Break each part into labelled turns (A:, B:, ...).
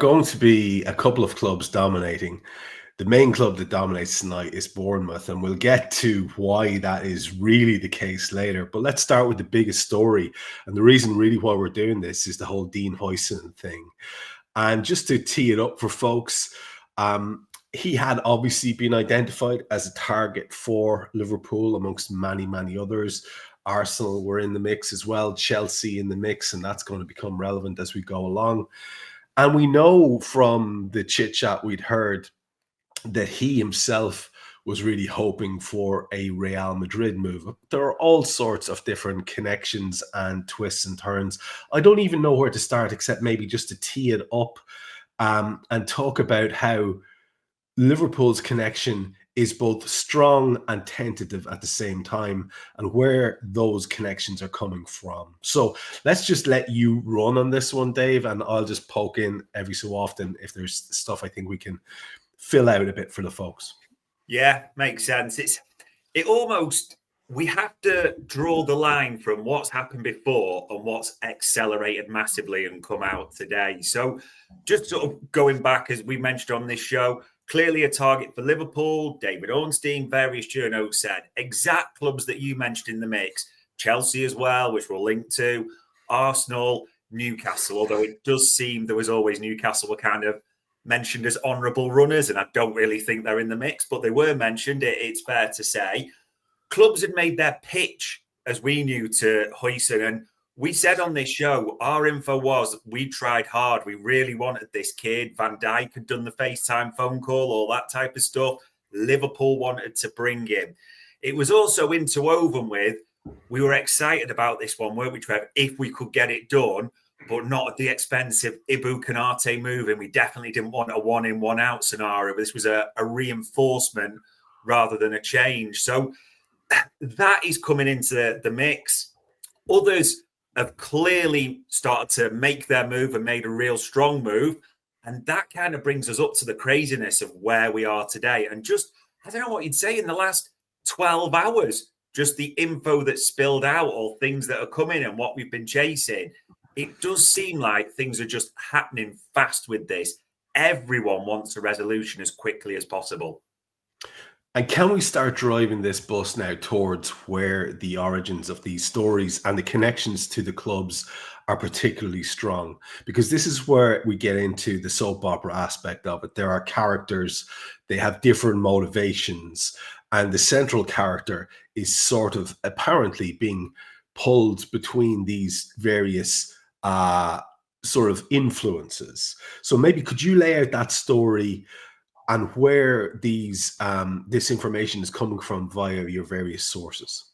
A: going to be a couple of clubs dominating. The main club that dominates tonight is Bournemouth, and we'll get to why that is really the case later. But let's start with the biggest story. And the reason really why we're doing this is the whole Dean Huijsen thing. And just to tee it up for folks, he had obviously been identified as a target for Liverpool amongst many, many others. Arsenal were in the mix as well, Chelsea in the mix, and that's going to become relevant as we go along. And we know from the chit chat we'd heard that he himself was really hoping for a Real Madrid move. There are all sorts of different connections and twists and turns. I don't even know where to start except maybe just to tee it up and talk about how Liverpool's connection is both strong and tentative at the same time, and where those connections are coming from. So let's just let you run on this one, Dave, and I'll just poke in every so often if there's stuff I think we can fill out a bit for the folks.
B: Yeah, makes sense. We have to draw the line from what's happened before and what's accelerated massively and come out today. So just sort of going back, as we mentioned on this show, clearly a target for Liverpool. David Ornstein, various journos said exact clubs that you mentioned in the mix. Chelsea as well, which we'll link to. Arsenal, Newcastle, although it does seem there was always Newcastle were kind of mentioned as honourable runners, and I don't really think they're in the mix, but they were mentioned, it's fair to say. Clubs had made their pitch, as we knew, to Huijsen, and we said on this show, our info was we tried hard. We really wanted this kid. Van Dijk had done the FaceTime phone call, all that type of stuff. Liverpool wanted to bring him. It was also interwoven with, we were excited about this one, weren't we, Trev, if we could get it done, but not at the expense of Ibu Konate moving. We definitely didn't want a one-in, one-out scenario. This was a reinforcement rather than a change. So that is coming into the mix. Others have clearly started to make their move and made a real strong move. And that kind of brings us up to the craziness of where we are today. And just, I don't know what you'd say in the last 12 hours, just the info that spilled out or things that are coming and what we've been chasing. It does seem like things are just happening fast with this. Everyone wants a resolution as quickly as possible.
A: And can we start driving this bus now towards where the origins of these stories and the connections to the clubs are particularly strong? Because this is where we get into the soap opera aspect of it. There are characters, they have different motivations, and the central character is sort of apparently being pulled between these various sort of influences. So maybe could you lay out that story and where these this information is coming from via your various sources?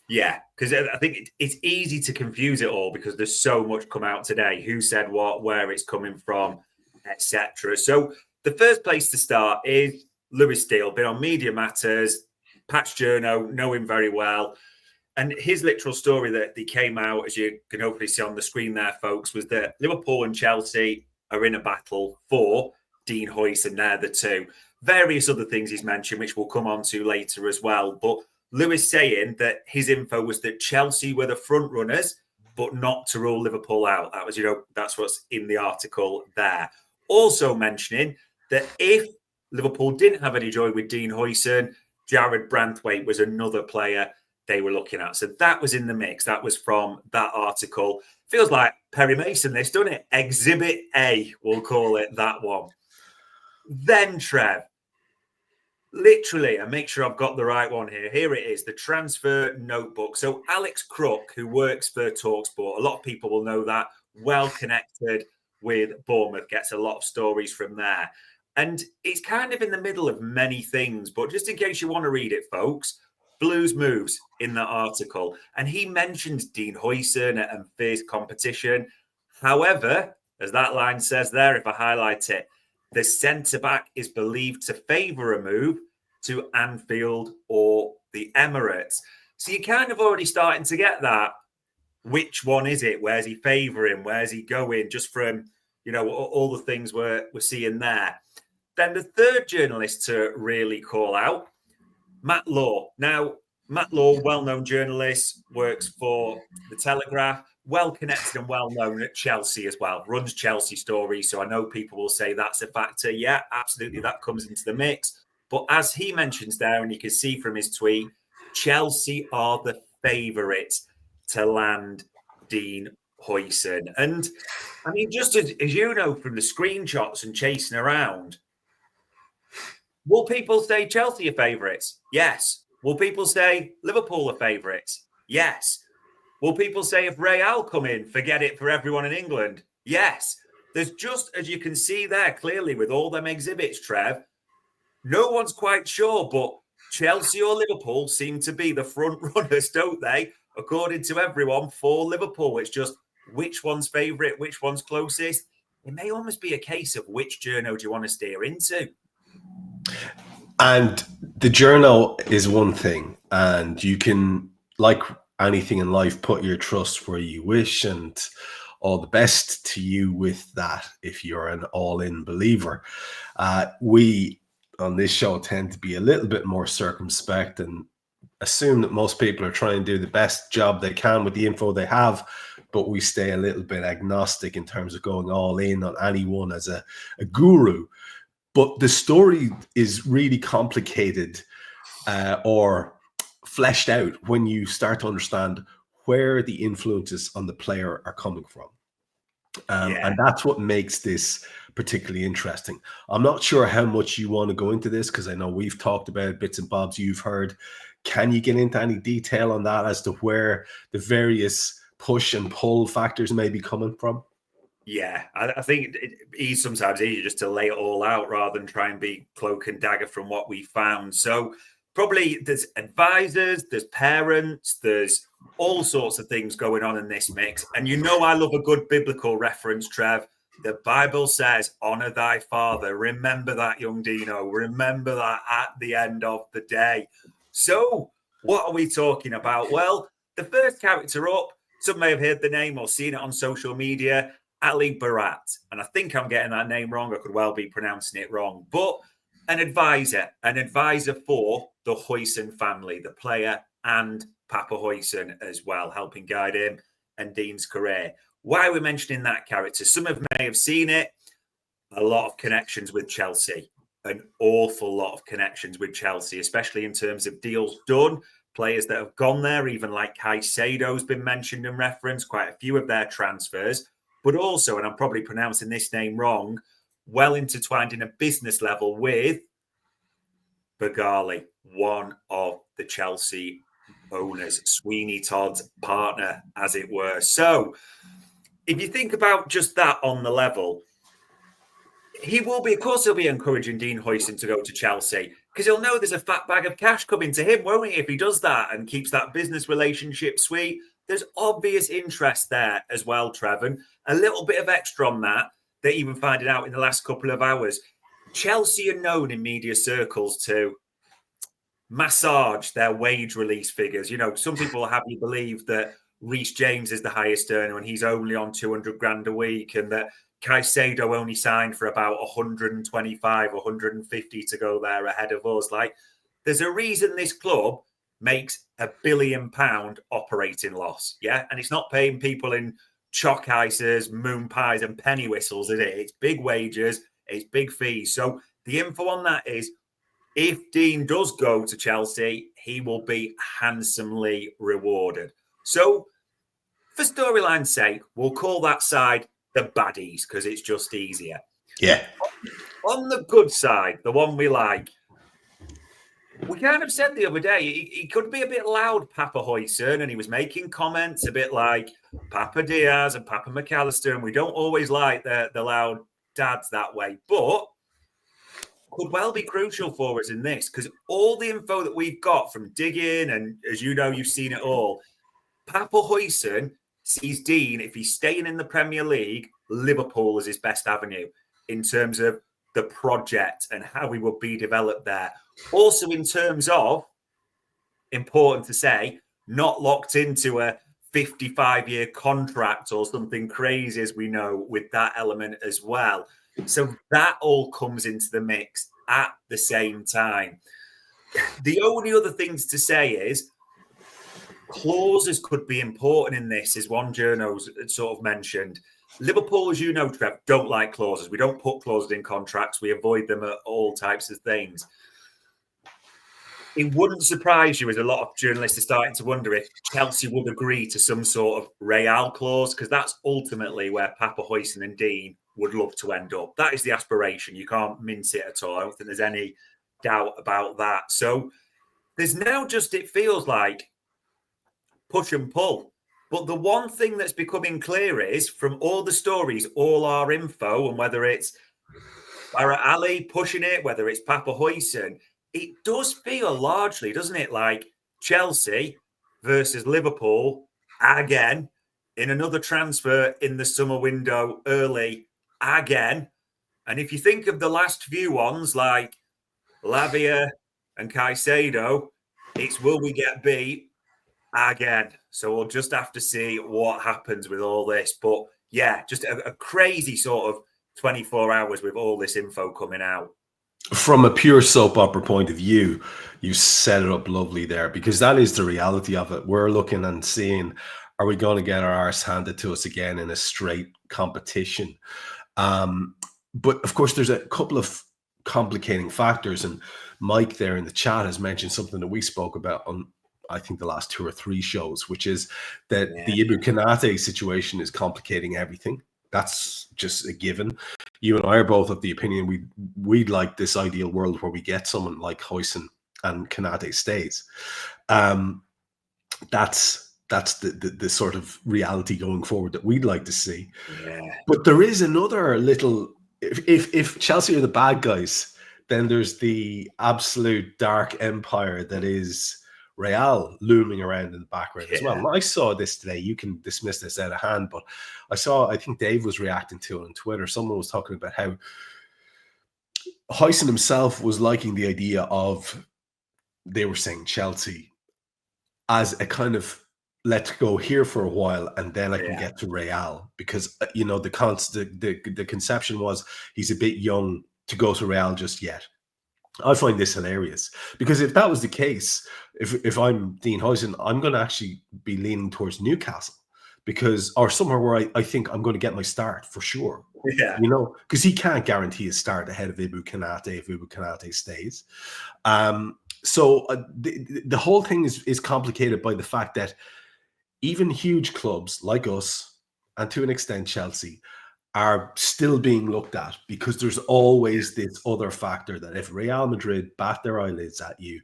B: Yeah, because I think it's easy to confuse it all because there's so much come out today. Who said what, where it's coming from, etc. So the first place to start is Lewis Steele, been on Media Matters, Patch Journo, know him very well. And his literal story that he came out, as you can hopefully see on the screen there, folks, was that Liverpool and Chelsea are in a battle for Dean Huijsen. They're the two. Various other things he's mentioned, which we'll come on to later as well. But Lewis saying that his info was that Chelsea were the front runners, but not to rule Liverpool out. That was, that's what's in the article there. Also mentioning that if Liverpool didn't have any joy with Dean Huijsen, Jared Branthwaite was another player they were looking at. So that was in the mix. That was from that article. Feels like Perry Mason, this, doesn't it? Exhibit A, we'll call it that one. Then, Trev, literally, and make sure I've got the right one here. Here it is, the transfer notebook. So Alex Crook, who works for TalkSport, a lot of people will know that, well connected with Bournemouth, gets a lot of stories from there. And it's kind of in the middle of many things, but just in case you want to read it, folks, Blues moves in that article. And he mentions Dean Huijsen and fierce competition. However, as that line says there, if I highlight it, the centre-back is believed to favour a move to Anfield or the Emirates. So you're kind of already starting to get that. Which one is it? Where's he favouring? Where's he going? Just from, all the things we're seeing there. Then the third journalist to really call out, Matt Law. Now, Matt Law, well-known journalist, works for The Telegraph. well connected and well known at Chelsea as well, runs Chelsea stories. So I know people will say that's a factor. Yeah, absolutely. That comes into the mix. But as he mentions there, and you can see from his tweet, Chelsea are the favourites to land Dean Huijsen. And I mean, just as you know from the screenshots and chasing around, will people say Chelsea are favourites? Yes. Will people say Liverpool are favourites? Yes. Will people say if Real come in, forget it for everyone in England? Yes. There's just, as you can see there clearly with all them exhibits, Trev, no one's quite sure, but Chelsea or Liverpool seem to be the front runners, don't they? According to everyone, for Liverpool. It's just which one's favourite, which one's closest. It may almost be a case of which journo do you want to steer into?
A: And the journal is one thing, and you can, like anything in life, put your trust where you wish, and all the best to you with that if you're an all-in believer. We on this show tend to be a little bit more circumspect and assume that most people are trying to do the best job they can with the info they have, but we stay a little bit agnostic in terms of going all in on anyone as a guru. But the story is really complicated or fleshed out when you start to understand where the influences on the player are coming from. And that's what makes this particularly interesting. I'm not sure how much you want to go into this because I know we've talked about bits and bobs you've heard. Can you get into any detail on that as to where the various push and pull factors may be coming from?
B: Yeah, I think it's sometimes easier just to lay it all out rather than try and be cloak and dagger from what we found. So probably there's advisors, there's parents, there's all sorts of things going on in this mix. And you know I love a good biblical reference, Trev. The Bible says, honor thy father. Remember that, young Dino. Remember that at the end of the day. So what are we talking about? Well, the first character up, some may have heard the name or seen it on social media, Ali Barat. And I think I'm getting that name wrong. I could well be pronouncing it wrong. But an advisor for the Huijsen family, the player and Papa Huijsen as well, helping guide him and Dean's career. Why are we mentioning that character? Some may have seen it. A lot of connections with Chelsea. An awful lot of connections with Chelsea, especially in terms of deals done. Players that have gone there, even like Caicedo's been mentioned and referenced, quite a few of their transfers. But also, and I'm probably pronouncing this name wrong, well intertwined in a business level with Bagali, one of the Chelsea owners, Sweeney Todd's partner, as it were. So if you think about just that on the level, he will be, of course, he'll be encouraging Dean Huijsen to go to Chelsea because he'll know there's a fat bag of cash coming to him, won't he, if he does that and keeps that business relationship sweet. There's obvious interest there as well, Trevor. A little bit of extra on that, they're even finding out in the last couple of hours. Chelsea are known in media circles to massage their wage release figures. You know, some people have you believe that Reece James is the highest earner and he's only on 200 grand a week, and that Caicedo only signed for about 125, 150 to go there ahead of us. Like, there's a reason this club makes £1 billion operating loss. Yeah. And it's not paying people in chalk ices, moon pies, and penny whistles, is it? It's big wages, it's big fees. So the info on that is if Dean does go to Chelsea, he will be handsomely rewarded. So for storyline's sake, we'll call that side the baddies because it's just easier.
A: Yeah.
B: On the good side, the one we like, we kind of said the other day, he could be a bit loud, Papa Huijsen, and he was making comments a bit like Papa Diaz and Papa McAllister, and we don't always like the loud dads that way, but could well be crucial for us in this because all the info that we've got from digging, and as you know, you've seen it all, Papa Huijsen sees Dean, if he's staying in the Premier League, Liverpool is his best avenue in terms of the project and how he will be developed there. Also, in terms of, important to say, not locked into a 55-year contract or something crazy, as we know, with that element as well. So that all comes into the mix at the same time. The only other things to say is clauses could be important in this, as one journo's sort of mentioned. Liverpool, as you know, Trev, don't like clauses. We don't put clauses in contracts. We avoid them at all types of things. It wouldn't surprise you, as a lot of journalists are starting to wonder, if Chelsea would agree to some sort of Real clause, because that's ultimately where Papa, Huijsen and Dean would love to end up. That is the aspiration. You can't mince it at all. I don't think there's any doubt about that. So there's now just, it feels like, push and pull. But the one thing that's becoming clear is, from all the stories, all our info, and whether it's Barra Ali pushing it, whether it's Papa Huijsen, it does feel largely, doesn't it, like Chelsea versus Liverpool again in another transfer in the summer window early again. And if you think of the last few ones, like Lavia and Caicedo, it's will we get beat again? So we'll just have to see what happens with all this. But yeah, just a crazy sort of 24 hours with all this info coming out.
A: From a pure soap opera point of view, you set it up lovely there, because that is the reality of it. We're looking and seeing, are we going to get our arse handed to us again in a straight competition? But of course, there's a couple of complicating factors, and Mike there in the chat has mentioned something that we spoke about on, I think, the last 2 or 3 shows, which is that the Ibou Konate situation is complicating everything. That's just a given. You and I are both of the opinion we'd like this ideal world where we get someone like Huijsen and Konate stays. That's the sort of reality going forward that we'd like to see.
B: Yeah.
A: But there is another little, if Chelsea are the bad guys, then there's the absolute dark empire that is Real looming around in the background as well. And I saw this today. You can dismiss this out of hand, but I think Dave was reacting to it on Twitter. Someone was talking about how Huijsen himself was liking the idea of, they were saying, Chelsea as a kind of, let's go here for a while and then I can get to Real, because the conception was he's a bit young to go to Real just yet. I find this hilarious, because if that was the case, if I'm Dean Huijsen, I'm going to actually be leaning towards Newcastle, or somewhere where I think I'm going to get my start for sure.
B: Yeah,
A: because he can't guarantee a start ahead of Ibou Konate if Ibou Konate stays. So the whole thing is complicated by the fact that even huge clubs like us, and to an extent Chelsea, are still being looked at, because there's always this other factor that if Real Madrid bat their eyelids at you,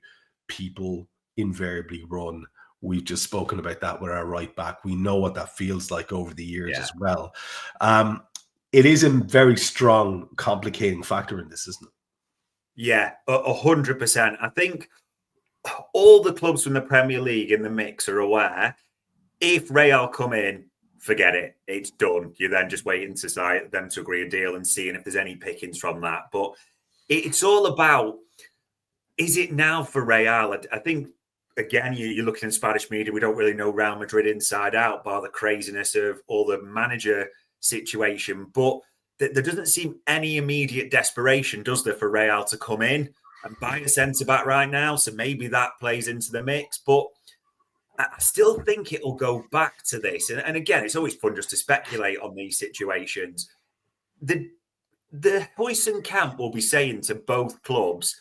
A: people invariably run. We've just spoken about that with our right back. We know what that feels like over the years as well. It is a very strong, complicating factor in this, isn't it?
B: Yeah, 100%. I think all the clubs from the Premier League in the mix are aware, if Real come in, forget it. It's done. You're then just waiting to them to agree a deal and seeing if there's any pickings from that. But it's all about, is it now for Real? I think, again, you're looking in Spanish media, we don't really know Real Madrid inside out, bar the craziness of all the manager situation. But there doesn't seem any immediate desperation, does there, for Real to come in and buy a centre-back right now? So maybe that plays into the mix. But I still think it'll go back to this. And again, it's always fun just to speculate on these situations. The Huijsen camp will be saying to both clubs,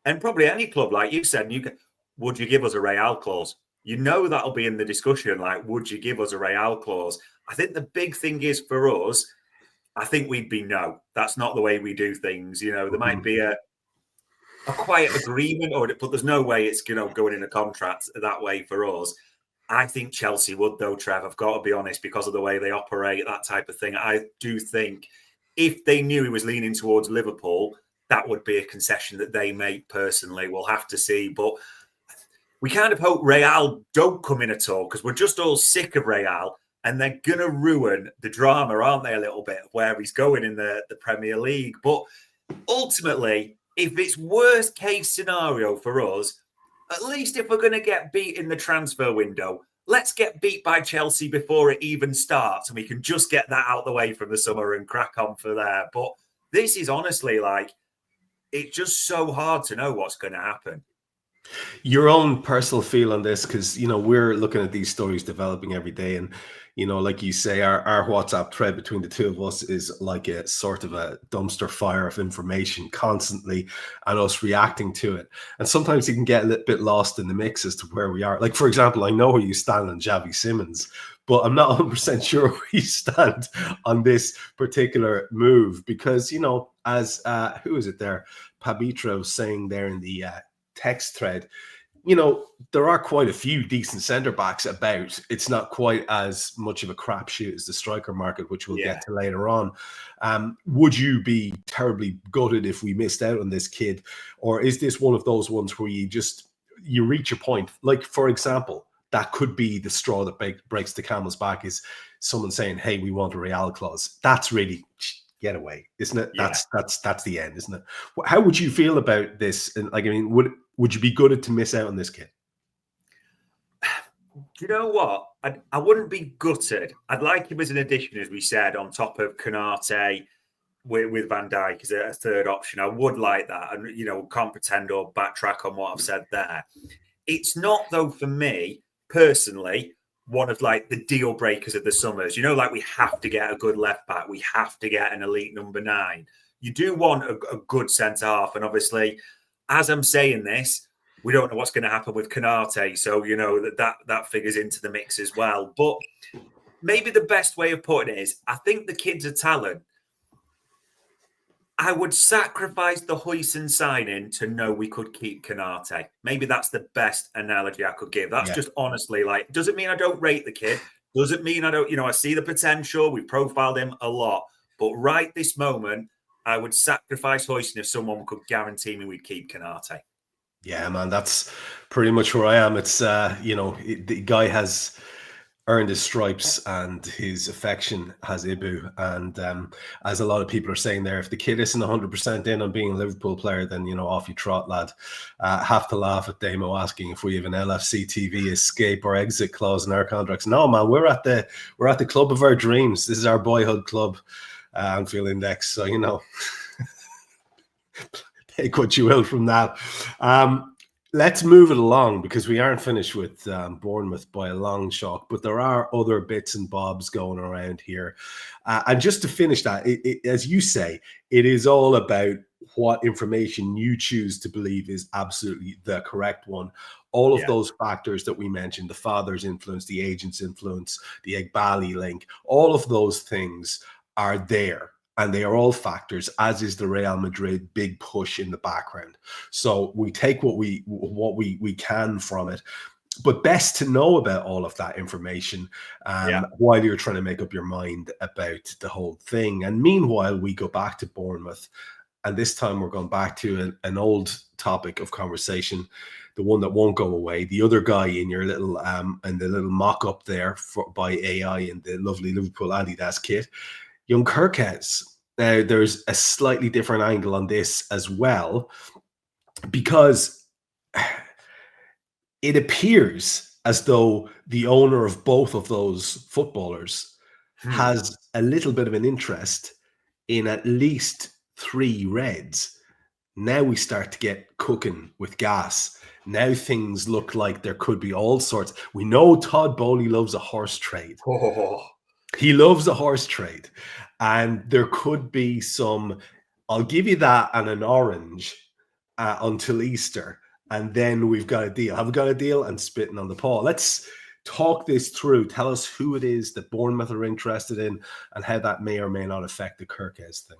B: and probably any club, like you said, would you give us a Real clause? That'll be in the discussion, like, would you give us a Real clause? I think the big thing is for us, I think we'd be no. That's not the way we do things. There might be a quiet agreement, but there's no way it's going in a contract that way for us. I think Chelsea would, though, Trev. I've got to be honest, because of the way they operate, that type of thing. I do think if they knew he was leaning towards Liverpool, that would be a concession that they make personally. We'll have to see. But we kind of hope Real don't come in at all, because we're just all sick of Real, and they're going to ruin the drama, aren't they, a little bit, where he's going in the Premier League. But ultimately, if it's worst case scenario for us, at least if we're going to get beat in the transfer window, let's get beat by Chelsea before it even starts, and we can just get that out the way from the summer and crack on for there. But this is honestly, like, it's just so hard to know what's going to happen.
A: Your own personal feel on this, because we're looking at these stories developing every day, and like you say, our WhatsApp thread between the two of us is like a sort of a dumpster fire of information constantly, and us reacting to it. And sometimes you can get a little bit lost in the mix as to where we are. Like, for example, I know where you stand on Xavi Simons, but I'm not 100% sure where you stand on this particular move, because as who is it there, Pabitro saying there in the text thread, there are quite a few decent centre backs about. It's not quite as much of a crapshoot as the striker market, which we'll get to later on. Would you be terribly gutted if we missed out on this kid? Or is this one of those ones where you reach a point? Like, for example, that could be the straw that breaks the camel's back, is someone saying, hey, we want a Real clause. That's really get away, isn't it?
B: Yeah.
A: That's the end, isn't it? How would you feel about this? And would you be gutted to miss out on this kid?
B: Do you know what? I wouldn't be gutted. I'd like him as an addition, as we said, on top of Konate with Van Dijk as a third option. I would like that. And, can't pretend or backtrack on what I've said there. It's not, though, for me, personally, one of like the deal breakers of the summers. Like we have to get a good left back. We have to get an elite number 9. You do want a good centre half. And obviously, as I'm saying this, we don't know what's going to happen with Konate. So, that figures into the mix as well. But maybe the best way of putting it is, I think the kid's a talent. I would sacrifice the Huijsen signing to know we could keep Konate. Maybe that's the best analogy I could give. That's just honestly, like, doesn't mean I don't rate the kid. Doesn't mean I don't, I see the potential. We've profiled him a lot. But right this moment, I would sacrifice Huijsen if someone could guarantee me we'd keep Konate.
A: Yeah, man, that's pretty much where I am. It's, the guy has earned his stripes and his affection has Ibu. And as a lot of people are saying there, if the kid isn't 100% in on being a Liverpool player, then, off you trot, lad. Have to laugh at Damo asking if we have an LFC TV escape or exit clause in our contracts. No, man, we're at the club of our dreams. This is our boyhood club, Anfield Index. So, take what you will from that. Let's move it along, because we aren't finished with Bournemouth by a long shot, but there are other bits and bobs going around here. And just to finish that, as you say, it is all about what information you choose to believe is absolutely the correct one. All of those factors that we mentioned, the father's influence, the agent's influence, the Egbali link, all of those things are there. And they are all factors, as is the Real Madrid big push in the background. So we take what we can from it. But best to know about all of that information while you're trying to make up your mind about the whole thing. And meanwhile, we go back to Bournemouth. And this time we're going back to an old topic of conversation, the one that won't go away. The other guy in your little and the little mock-up there by AI in the lovely Liverpool Adidas kit, young Kerkez. Now, there's a slightly different angle on this as well, because it appears as though the owner of both of those footballers has a little bit of an interest in at least 3 Reds. Now we start to get cooking with gas. Now things look like there could be all sorts. We know Todd Bowley loves a horse trade. He loves a horse trade. And there could be some, I'll give you that and an orange until Easter. And then we've got a deal. Have we got a deal? And spitting on the paw. Let's talk this through. Tell us who it is that Bournemouth are interested in and how that may or may not affect the Kerkez thing.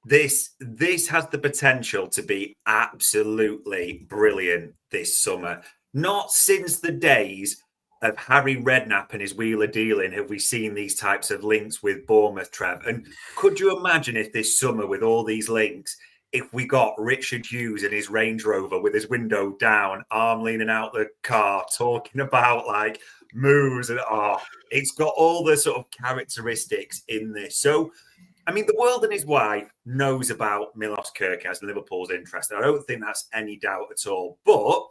B: This has the potential to be absolutely brilliant this summer. Not since the days of Harry Redknapp and his wheeler dealing have we seen these types of links with Bournemouth, Trev. And could you imagine if this summer, with all these links, if we got Richard Hughes in his Range Rover with his window down, arm leaning out the car, talking about like moves, and it's got all the sort of characteristics in this. So, I mean, the world and his wife knows about Milos Kerkez and Liverpool's interest. I don't think that's any doubt at all. But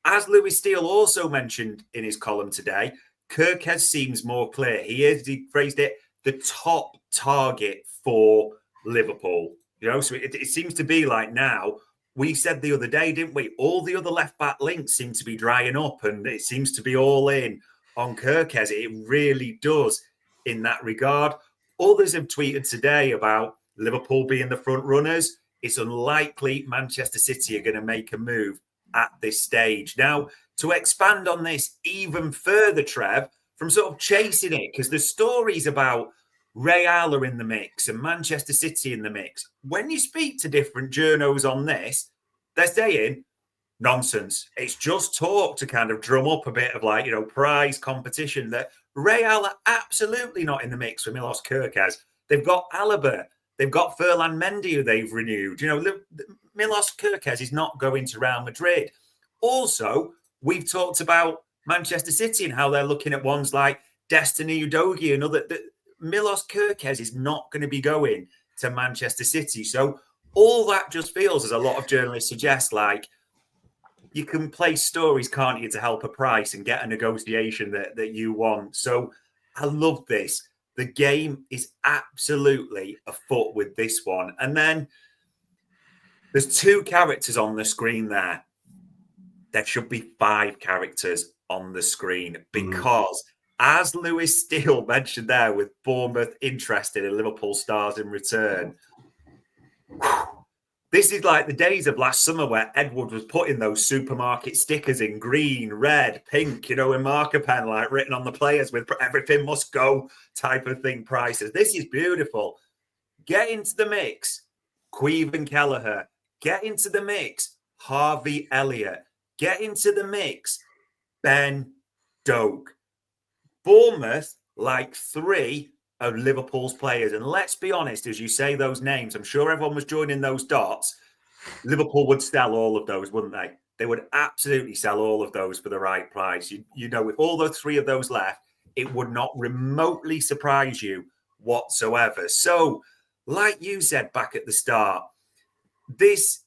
B: as Lewis Steele also mentioned in his column today, Kerkez seems more clear. He phrased it, the top target for Liverpool. So it seems to be like now we said the other day, didn't we? All the other left-back links seem to be drying up, and it seems to be all in on Kerkez. It really does in that regard. Others have tweeted today about Liverpool being the front runners. It's unlikely Manchester City are going to make a move at this stage. Now, to expand on this even further, Trev, from sort of chasing it, because the stories about Real are in the mix and Manchester City in the mix. When you speak to different journos on this, they're saying nonsense. It's just talk to kind of drum up a bit of like, prize competition. That Real are absolutely not in the mix for Milos Kerkez. They've got Alaba. They've got Ferland Mendy, who they've renewed. Milos Kerkez is not going to Real Madrid. Also, we've talked about Manchester City and how they're looking at ones like Destiny Udogie and other. Milos Kerkez is not going to be going to Manchester City. So all that just feels, as a lot of journalists suggest, like you can place stories, can't you, to help a price and get a negotiation that you want. So I love this. The game is absolutely afoot with this one. And then there's 2 characters on the screen there. There should be 5 characters on the screen because, as Lewis Steele mentioned there, with Bournemouth interested in Liverpool stars in return, this is like the days of last summer where Edward was putting those supermarket stickers in green, red, pink, in marker pen, like written on the players with everything must go type of thing prices. This is beautiful. Get into the mix, Caoimhin Kelleher. Get into the mix, Harvey Elliott. Get into the mix, Ben Doak. Bournemouth like 3 of Liverpool's players. And let's be honest, as you say those names, I'm sure everyone was joining those dots. Liverpool would sell all of those, wouldn't they? They would absolutely sell all of those for the right price. With all the 3 of those left, it would not remotely surprise you whatsoever. So, like you said back at the start, this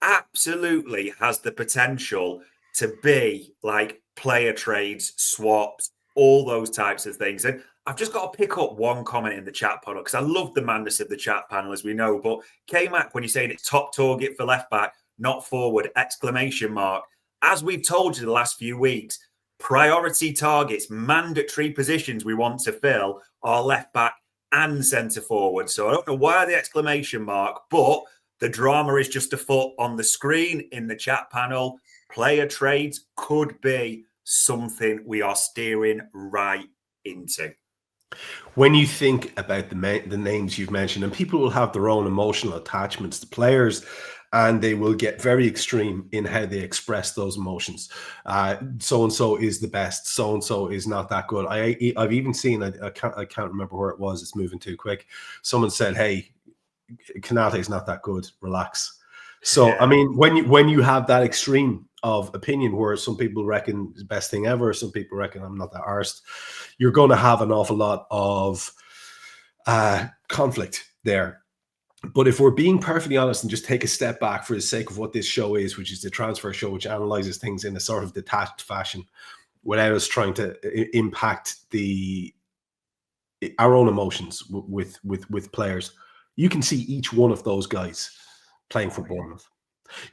B: absolutely has the potential to be like player trades, swaps, all those types of things. And I've just got to pick up one comment in the chat panel because I love the madness of the chat panel, as we know. But K-Mac, when you're saying it's top target for left back, not forward, ! As we've told you the last few weeks, priority targets, mandatory positions we want to fill are left back and centre forward. So I don't know why the exclamation mark, but the drama is just afoot on the screen in the chat panel. Player trades could be something we are steering right into.
A: When you think about the names you've mentioned, and people will have their own emotional attachments to players, and they will get very extreme in how they express those emotions. So-and-so is the best. So-and-so is not that good. I've even seen, I can't remember where it was. It's moving too quick. Someone said, hey, Konate is not that good. Relax. So, yeah. I mean, when you have that extreme of opinion where some people reckon it's the best thing ever, some people reckon I'm not that arsed, you're going to have an awful lot of conflict there. But if we're being perfectly honest and just take a step back for the sake of what this show is, which is the transfer show, which analyzes things in a sort of detached fashion without us trying to impact our own emotions with players, you can see each one of those guys playing for Bournemouth.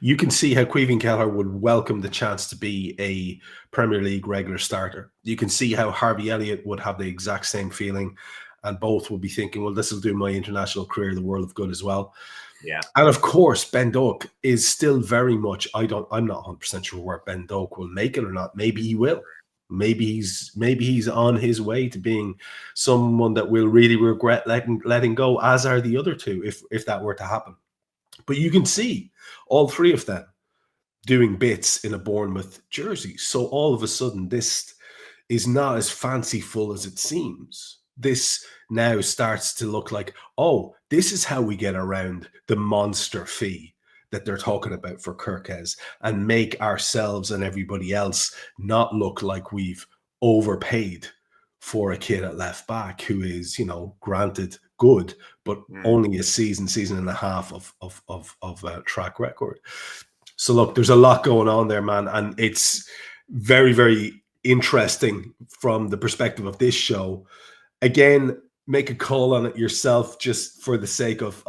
A: You can see how Caoimhin Kelleher would welcome the chance to be a Premier League regular starter. You can see how Harvey Elliott would have the exact same feeling, and both will be thinking, well, this will do my international career the world of good as well.
B: Yeah.
A: And of course, Ben Doak is still very much, I'm not 100% sure where Ben Doak will make it or not. Maybe he will. Maybe he's on his way to being someone that will really regret letting go, as are the other 2, if that were to happen. But you can see all 3 of them doing bits in a Bournemouth jersey. So all of a sudden, this is not as fanciful as it seems. This now starts to look like, oh, this is how we get around the monster fee that they're talking about for Kerkez and make ourselves and everybody else not look like we've overpaid for a kid at left back who is, granted good, but only a season and a half of track record. So look, there's a lot going on there, man. And it's very, very interesting from the perspective of this show. Again, make a call on it yourself, just for the sake of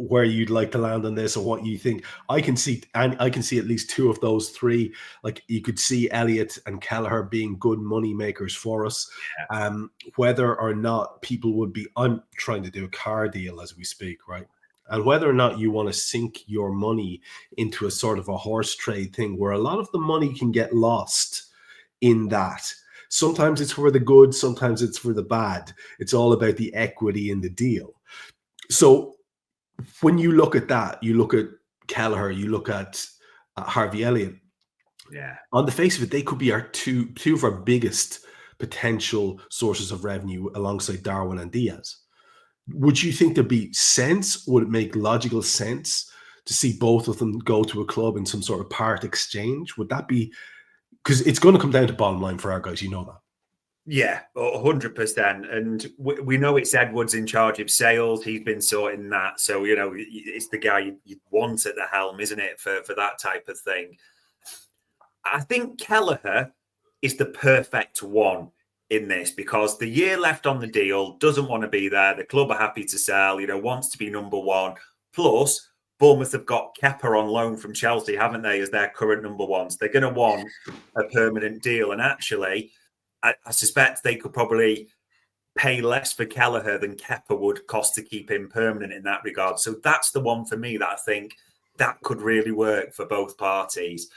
A: where you'd like to land on this or what you think. I can see at least two of those three. Like, you could see Elliott and Kelleher being good money makers for us. Whether or not people would be, I'm trying to do a car deal as we speak, right? And whether or not you want to sink your money into a sort of a horse trade thing where a lot of the money can get lost in that. Sometimes it's for the good, sometimes it's for the bad. It's all about the equity in the deal. So when you look at that, you look at Kelleher, you look at Harvey Elliott.
B: Yeah.
A: On the face of it, they could be our two of our biggest potential sources of revenue alongside Darwin and Diaz. Would you think there'd be sense? Would it make logical sense to see both of them go to a club in some sort of part exchange? Would that be, because it's going to come down to bottom line for our guys, you know that.
B: Yeah, 100%. And we know it's Edwards in charge of sales. He's been sorting that. So, you know, it's the guy you want at the helm, isn't it, for that type of thing. I think Kelleher is the perfect one in this because the year left on the deal, doesn't want to be there. The club are happy to sell, you know, wants to be number one. Plus, Bournemouth have got Kepa on loan from Chelsea, haven't they, as their current number ones. They're going to want a permanent deal. And actually, I suspect they could probably pay less for Kelleher than Kepa would cost to keep him permanent in that regard. So that's the one for me that I think that could really work for both parties.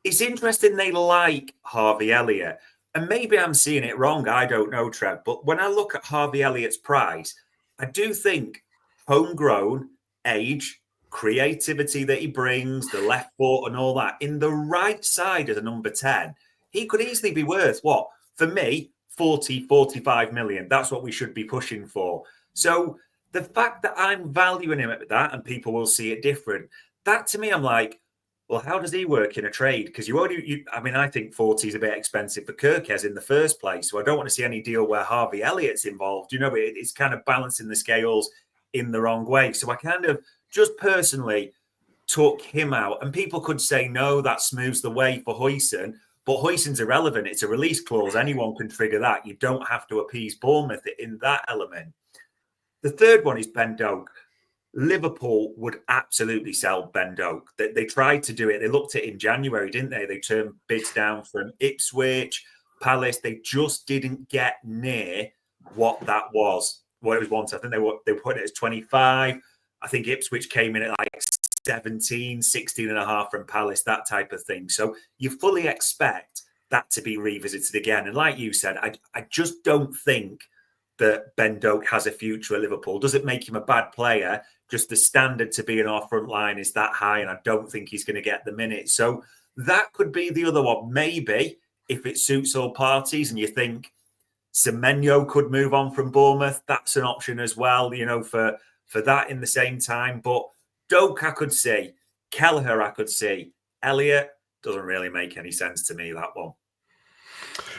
B: It's interesting they like Harvey Elliott. And maybe I'm seeing it wrong. I don't know, Trev. But when I look at Harvey Elliott's price, I do think homegrown, age, creativity that he brings, the left foot and all that, in the right side as a number 10, he could easily be worth, what, for me, 40, 45 million. That's what we should be pushing for. So the fact that I'm valuing him at that and people will see it different, that to me, I'm like, well, how does he work in a trade? Because I think 40 is a bit expensive for Kerkez in the first place. So I don't want to see any deal where Harvey Elliott's involved. You know, it's kind of balancing the scales in the wrong way. So I kind of just personally took him out. And people could say, no, that smooths the way for Huijsen. But Huijsen's irrelevant. It's a release clause. Anyone can trigger that. You don't have to appease Bournemouth in that element. The third one is Ben Doak. Liverpool would absolutely sell Ben Doak. They tried to do it. They looked at it in January, didn't they? They turned bids down from Ipswich, Palace. They just didn't get near what that was, what it was wanted. I think they put it as 25. I think Ipswich came in at like 17, 16 and a half from Palace, that type of thing. So you fully expect that to be revisited again. And like you said, I just don't think that Ben Doak has a future at Liverpool. Does it make him a bad player? Just the standard to be in our front line is that high, and I don't think he's going to get the minutes. So that could be the other one. Maybe if it suits all parties and you think Semenyo could move on from Bournemouth, that's an option as well, you know, for that in the same time. But Doak I could see, Kelleher I could see, Elliott doesn't really make any sense to me, that one.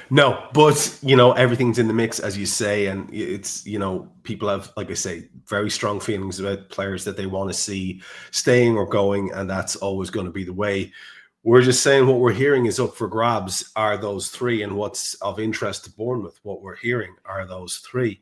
A: No, but, you know, everything's in the mix, as you say, and it's, you know, people have, like I say, very strong feelings about players that they want to see staying or going, and that's always going to be the way. We're just saying what we're hearing is up for grabs are those three, and what's of interest to Bournemouth, what we're hearing are those three.